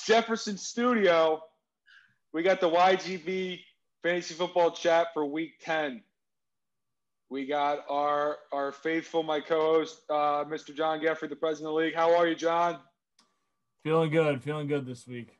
Jefferson Studio. We got the YGB Fantasy Football Chat for Week 10. We got our faithful, my co-host, Mr. John Geffrey, the president of the league. How are you, John? Feeling good this week.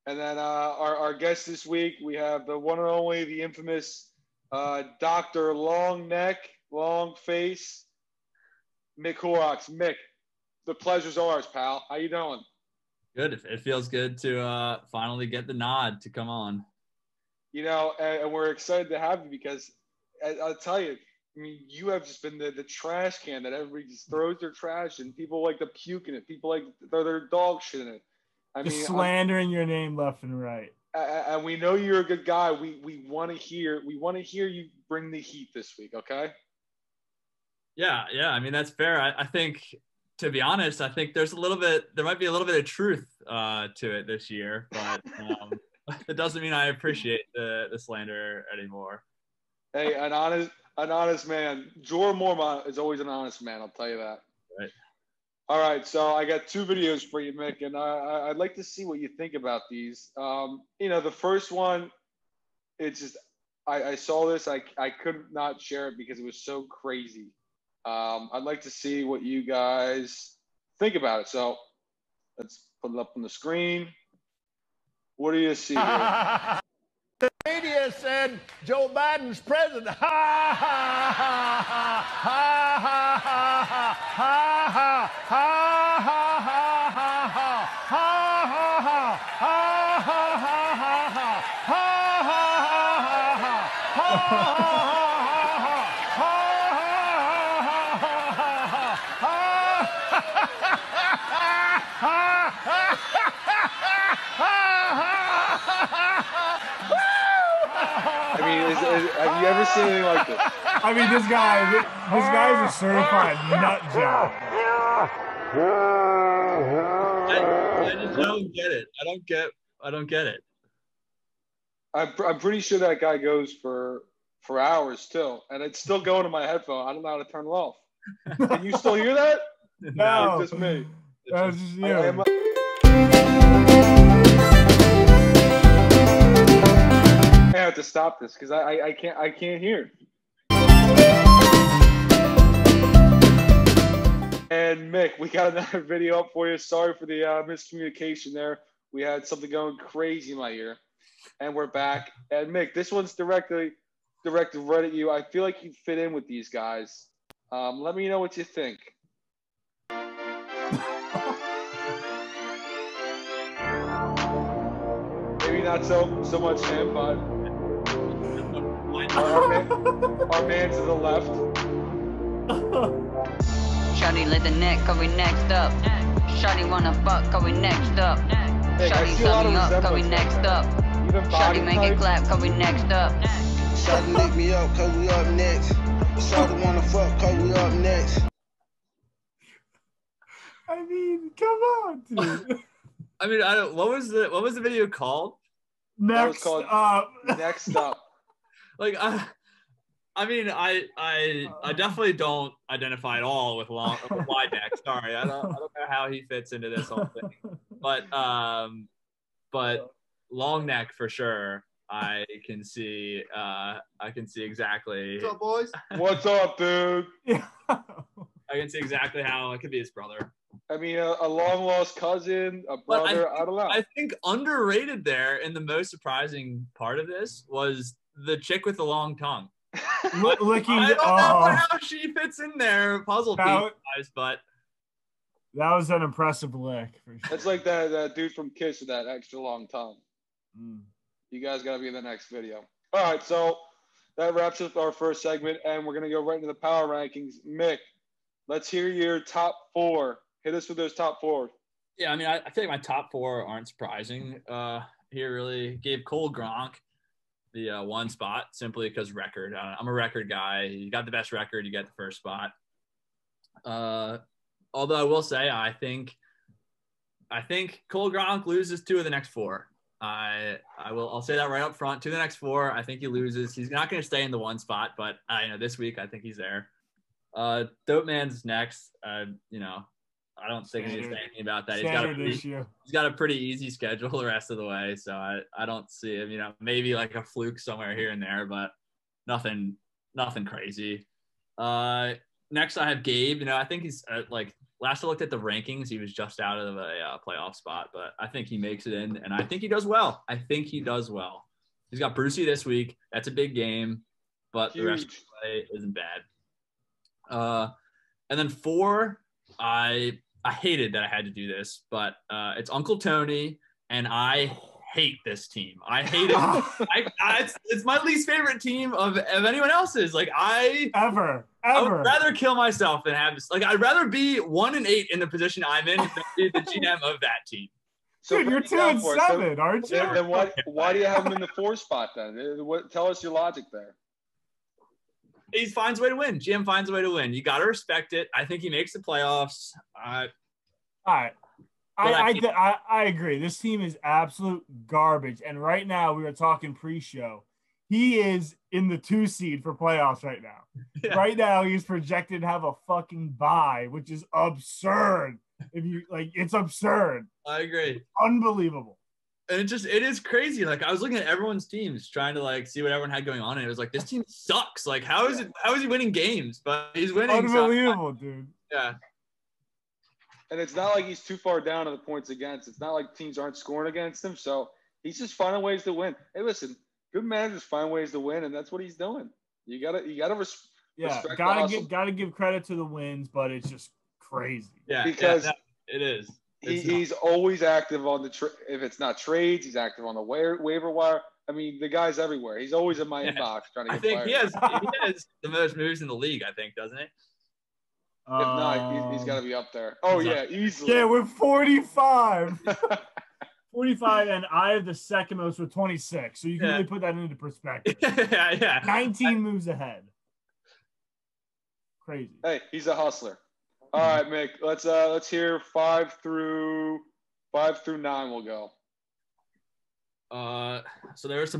And then our guest this week, we have the one and only, the infamous Dr. Long Neck, Long Face, Mick Horrocks. Mick, the pleasure's ours, pal. How you doing? Good. It feels good to finally get the nod to come on. You know, and we're excited to have you because I'll tell you, I mean, you have just been the trash can that everybody just throws their trash in. People like to puke in it. People like to throw their dog shit in it. I mean, slandering your name left and right. And we know you're a good guy. We want to hear you bring the heat this week, okay? Yeah. I mean, that's fair. I think, to be honest, I think there might be a little bit of truth to it this year, but it doesn't mean I appreciate the slander anymore. Hey, an honest man. Jordan Mormont is always an honest man. I'll tell you that. Right. All right, so I got two videos for you, Mick, and I'd like to see what you think about these. The first one, it's just I saw this, I could not share it because it was so crazy. I'd like to see what you guys think about it. So let's put it up on the screen. What do you see here? The media said Joe Biden's president. Ha ha ha ha ha ha ha ha ha I mean, have you ever seen anything like this? I mean, this guy's a certified nut job. I just don't get it. I don't get it. I'm pretty sure that guy goes for hours still, and it's still going in my headphone. I don't know how to turn it off. Can you still hear that? No, It's just me. That's just you. I have to stop this because I can't hear. And Mick, we got another video up for you. Sorry for the miscommunication there. We had something going crazy in my ear, and we're back. And Mick, this one's directed right at you. I feel like you fit in with these guys. Let me know what you think. Maybe not so much him, but our man to the left. Shawty lit the neck, cause we next up. Shawty wanna fuck, cause we next up. Hey, Shawty sum me up, cause we next up. Shawty make it clap, cause we next up. Shawty lick me up, cause we up next. Shawty wanna fuck, cause we up next. I mean, come on, dude. I mean, what was the video called? Next up. Next up. Like, I mean, I definitely don't identify at all with wide neck. Sorry, I don't know how he fits into this whole thing, but long neck for sure. I can see exactly. What's up, boys? What's up, dude? I can see exactly how it could be his brother. I mean, a long lost cousin, a brother. I don't know. I think underrated there, and the most surprising part of this was the chick with the long tongue. Licking. I don't know how she fits in there, puzzle piece, but that was an impressive lick. For sure. It's like that dude from Kiss with that extra long tongue. Mm. You guys got to be in the next video. All right, so that wraps up our first segment, and we're going to go right into the power rankings. Mick, let's hear your top four. Hit us with those top four. Yeah, I mean, I feel like my top four aren't surprising. Here really gave Cole Gronk the one spot simply because record. I'm a record guy. You got the best record, you get the first spot. Although I will say, I think Cole Gronk loses two of the next four. I'll say that right up front. Two of the next four, I think he loses. He's not going to stay in the one spot, but this week I think he's there. Dope Man's next. I don't think I need to say anything about that. Standard issue. He's got a pretty easy schedule the rest of the way, so I don't see him. You know, maybe like a fluke somewhere here and there, but nothing crazy. Next, I have Gabe. You know, I think he's like last I looked at the rankings, he was just out of a playoff spot, but I think he makes it in, and I think he does well. He's got Brucey this week. That's a big game, but the rest of the play isn't bad. And then 4, I hated that I had to do this, but it's Uncle Tony, and I hate this team. I hate it. It's my least favorite team of anyone else's. Like I would rather kill myself than have this. Like I'd rather be 1-8 in the position I'm in than be the GM of that team. So dude, you're 2-7, aren't you? Then why do you have him in the 4 spot then? Tell us your logic there. He finds a way to win. GM finds a way to win. You got to respect it. I think he makes the playoffs. All right. I agree. This team is absolute garbage. And right now, we were talking pre-show. He is in the 2 seed for playoffs right now. Yeah. Right now, he's projected to have a fucking bye, which is absurd. It's absurd. I agree. Unbelievable. And it is crazy. Like I was looking at everyone's teams, trying to like see what everyone had going on, and it was like this team sucks. Like how is he winning games? But he's winning. Unbelievable, dude. Yeah. And it's not like he's too far down on the points against. It's not like teams aren't scoring against him. So he's just finding ways to win. Hey, listen, good managers find ways to win, and that's what he's doing. You gotta respect gotta give credit to the wins, but it's just crazy. Yeah, because it is. He's always active on the if it's not trades, he's active on the waiver wire. I mean, the guy's everywhere. He's always in my inbox trying to get players. He has the most moves in the league, I think, doesn't he? If not, he's got to be up there. Oh, yeah, easily. Yeah, we're 45. 45, and I have the second most with 26. So you can really put that into perspective. Yeah. 19 moves ahead. Crazy. Hey, he's a hustler. All right, Mick. Let's hear 5 through 9. We'll go. So there's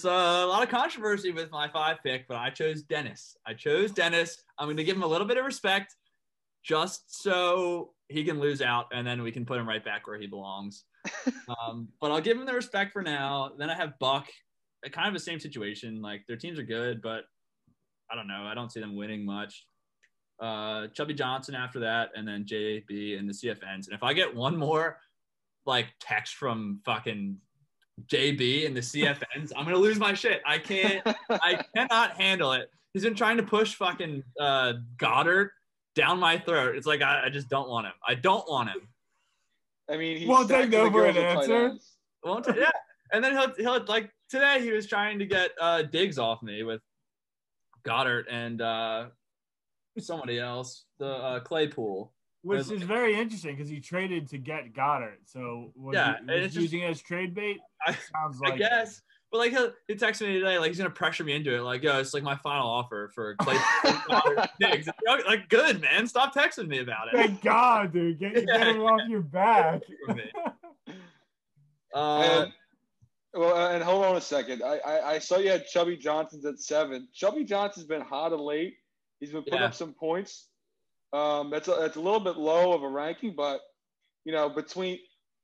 a lot of controversy with my 5 pick, but I chose Dennis. I'm going to give him a little bit of respect, just so he can lose out, and then we can put him right back where he belongs. But I'll give him the respect for now. Then I have Buck, kind of the same situation. Like their teams are good, but I don't know. I don't see them winning much. Chubby Johnson after that, and then JB and the CFNs. And if I get one more like text from fucking JB and the CFNs, I'm gonna lose my shit. I cannot handle it. He's been trying to push fucking Goddard down my throat. It's like I just don't want him. I don't want him. I mean, he won't take no for an answer. Yeah, and then he'll like today he was trying to get Diggs off me with Goddard and somebody else, the Claypool. Which is very interesting because he traded to get Goddard. So was he using it as trade bait? Sounds like I guess. But like he texted me today, like he's gonna pressure me into it. Like, yo, it's like my final offer for Claypool. Diggs. Like, good man, stop texting me about it. Thank God, dude, get him off your back. And hold on a second. I saw you had Chubby Johnson's at 7. Chubby Johnson's been hot of late. He's been putting up some points. That's a little bit low of a ranking, but you know,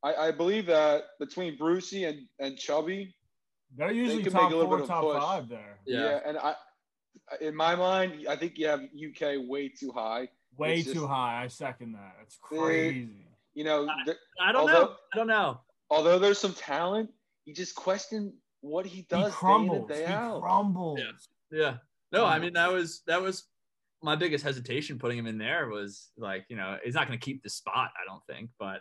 I believe that between Brucey and Chubby, they're usually top 4, top 5 there. Yeah, and in my mind, I think you have UK way too high. Way too high. I second that. It's crazy. You know, I don't know. Although there's some talent, you just question what he does day in and day out. He crumbles. Yeah. No, I mean that was my biggest hesitation putting him in there was like, you know, he's not going to keep the spot, I don't think. But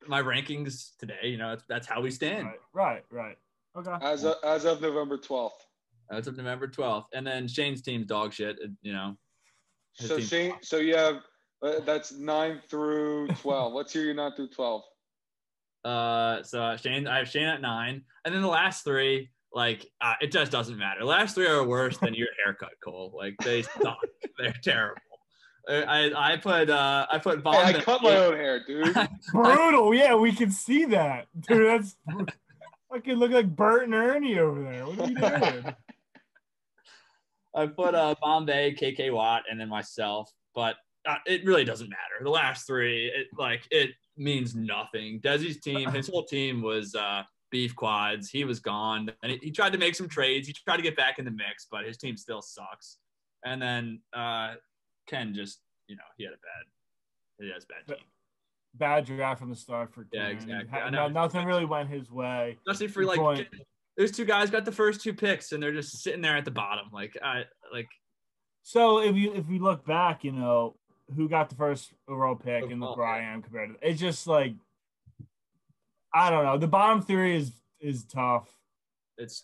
my rankings today, you know, that's how we stand. Right. Okay. As of November 12th. As of November 12th. And then Shane's team's dog shit, you know. So you have that's 9 through 12. Let's hear your 9 through 12. I have Shane at 9. And then the last 3, like, it just doesn't matter. The last 3 are worse than your haircut, Cole. Like, they suck. They're terrible. I put Von. Hey, I cut my own hair, dude. Brutal. Yeah, we can see that, dude. That's fucking look like Bert and Ernie over there. What are you doing? I put Bombay, KK Watt, and then myself. But it really doesn't matter. The last three, it means nothing. Desi's team, his whole team was beef quads. He was gone, and he tried to make some trades. He tried to get back in the mix, but his team still sucks. And then Ken just, he has a bad team. Bad draft from the start for Ken. Yeah, exactly. Nothing really went his way. Especially for those two guys got the first 2 picks, and they're just sitting there at the bottom. So if we look back, who got the first overall pick and look where I am compared to it's just like, I don't know. The bottom 3 is tough.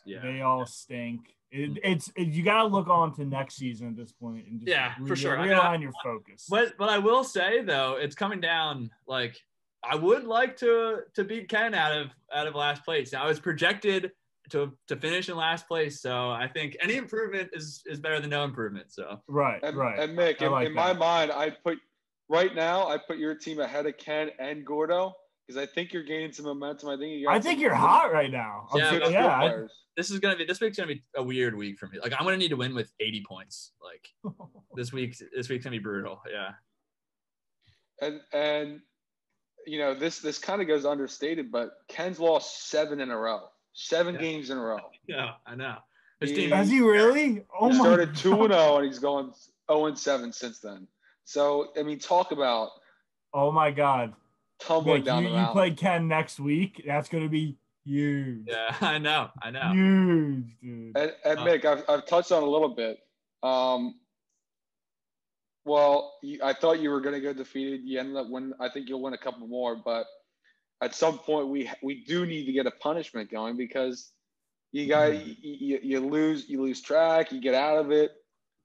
They all stink. You gotta look on to next season at this point and just for sure realign your focus. But I will say though, it's coming down. Like, I would like to beat Ken out of last place. Now, I was projected to finish in last place, so I think any improvement is better than no improvement. So right. And Mick, in my mind, I put your team ahead of Ken and Gordo because I think you're gaining some momentum. I think you're hot right now. This week's gonna be a weird week for me. Like, I'm gonna need to win with 80 points. Like, this week's gonna be brutal. Yeah. And this kind of goes understated, but Ken's lost 7 in a row. 7 games in a row. Yeah, I know. Has he really? Oh, he started 2-0 and he's going 0-7 since then. So, talk about. Oh my God. Tumbling down the mountain. You play Ken next week. That's going to be huge. Yeah, I know. Huge, dude. And Mick, I've touched on a little bit. I thought you were going to go defeated. You ended up winning. I think you'll win a couple more, but at some point we do need to get a punishment going because you lose track, you get out of it.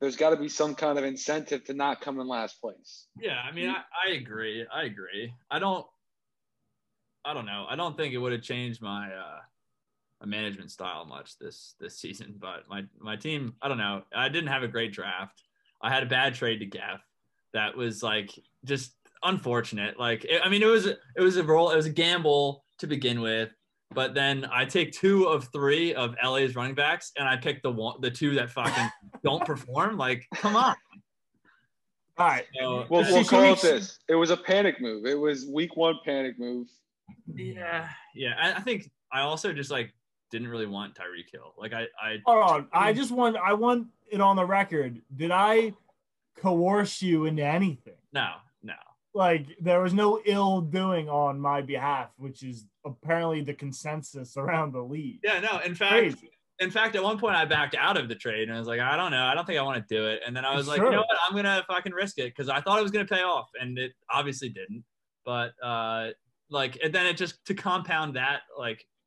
There's got to be some kind of incentive to not come in last place. Yeah, I agree. I don't know. I don't think it would have changed my management style much this season, but my team, I don't know. I didn't have a great draft. I had a bad trade to Geff that was just unfortunate. It was a gamble to begin with, but then I take 2 of 3 of LA's running backs and I pick the 2 that fucking don't perform. Like, come on. All right. So, we'll call it this. It was a panic move. It was week 1 panic move. Yeah. I think I also just didn't really want Tyreek Hill. Hold on. I want it on the record. Did I coerce you into anything? No. There was no ill doing on my behalf, which is apparently the consensus around the league. Yeah, no. In fact, at one point I backed out of the trade and I was like, I don't know. I don't think I want to do it. And then I was like, you know what? I'm going to fucking risk it because I thought it was going to pay off and it obviously didn't. But and then it just, to compound that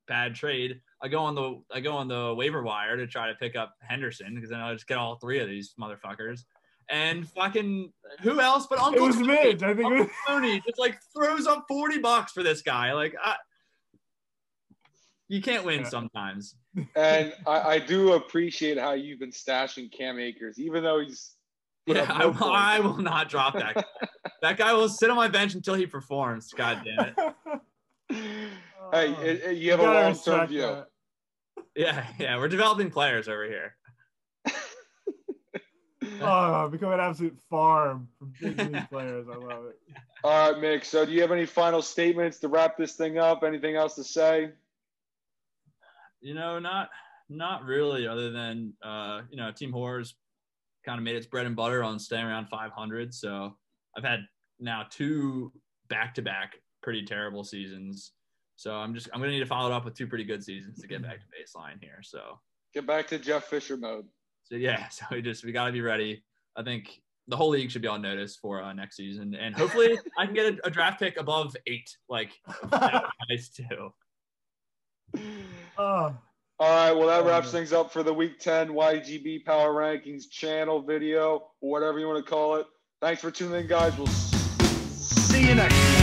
bad trade, I go on the waiver wire to try to pick up Henderson because then I'll just get all 3 of these motherfuckers. And fucking who else but Uncle Tony? Midge. I think Uncle Tony just throws up $40 for this guy. You can't win sometimes. And I do appreciate how you've been stashing Cam Akers, even though he's. I will not drop that guy. That guy will sit on my bench until he performs. God damn it. Hey, you have a long-term view. Yeah, we're developing players over here. Become an absolute farm for big league players. I love it. All right, Mick. So do you have any final statements to wrap this thing up? Anything else to say? Not really, other than Team Horrors kind of made its bread and butter on staying around 500. So I've had now 2 back-to-back pretty terrible seasons. So I'm gonna need to follow it up with 2 pretty good seasons to get back to baseline here. So get back to Jeff Fisher mode. So we got to be ready. I think the whole league should be on notice for next season, and hopefully I can get a draft pick above 8. That would be nice too. All right. Well, that wraps things up for the Week 10 YGB Power Rankings channel video, or whatever you want to call it. Thanks for tuning in, guys. We'll see you next time.